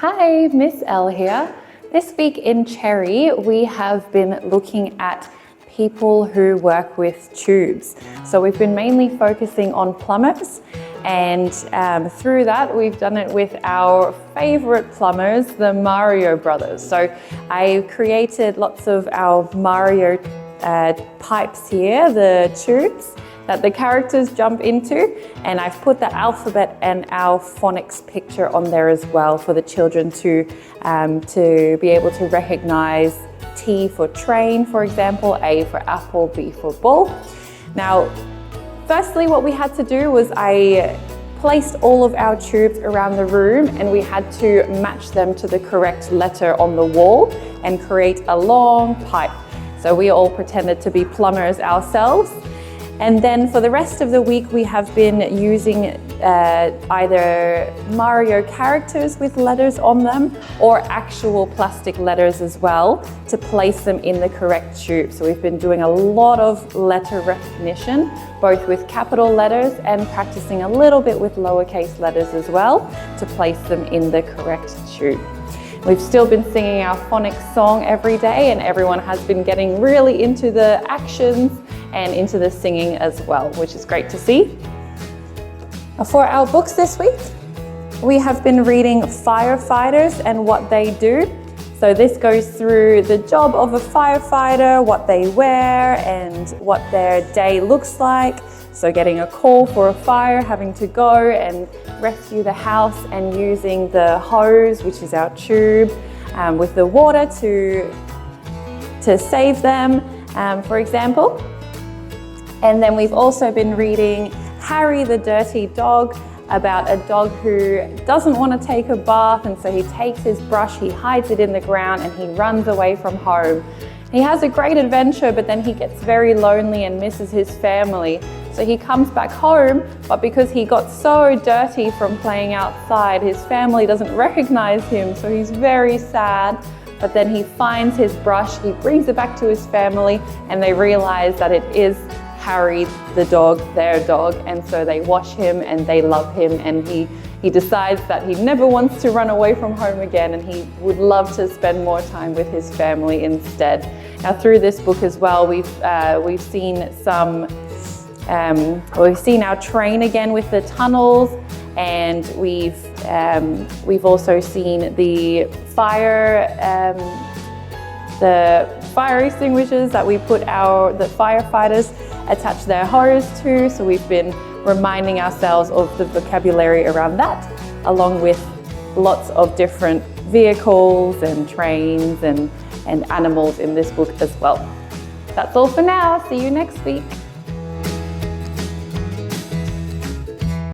Hi, Miss L here. This week in Cherry, we have been looking at people who work with tubes. So we've been mainly focusing on plumbers, and through that we've done it with our favorite plumbers, the Mario brothers. So I created lots of our Mario pipes here, the tubes that the characters jump into, and I've put the alphabet and our phonics picture on there as well for the children to be able to recognize T for train, for example, A for apple, B for ball. Now, firstly, what we had to do was I placed all of our tubes around the room, and we had to match them to the correct letter on the wall and create a long pipe. So we all pretended to be plumbers ourselves. And then for the rest of the week, we have been using either Mario characters with letters on them or actual plastic letters as well to place them in the correct tube. So we've been doing a lot of letter recognition, both with capital letters and practicing a little bit with lowercase letters as well to place them in the correct tube. We've still been singing our phonics song every day, and everyone has been getting really into the actions and into the singing as well, which is great to see. For our books this week, we have been reading Firefighters and What They Do. So this goes through the job of a firefighter, what they wear and what their day looks like. So getting a call for a fire, having to go and rescue the house and using the hose, which is our tube, with the water to save them, for example. And then we've also been reading Harry the Dirty Dog, about a dog who doesn't want to take a bath, and so he takes his brush, he hides it in the ground, and he runs away from home. He has a great adventure, but then he gets very lonely and misses his family. So he comes back home, but because he got so dirty from playing outside, his family doesn't recognize him, so he's very sad. But then he finds his brush, he brings it back to his family, and they realize that it is Harry the dog, their dog, and so they wash him and they love him, and he decides that he never wants to run away from home again, and he would love to spend more time with his family instead. Now through this book as well, we've seen our train again with the tunnels, and we've also seen the fire extinguishers that we put the firefighters attach their hose to. So we've been reminding ourselves of the vocabulary around that, along with lots of different vehicles and trains and animals in this book as well. That's all for now. See you next week.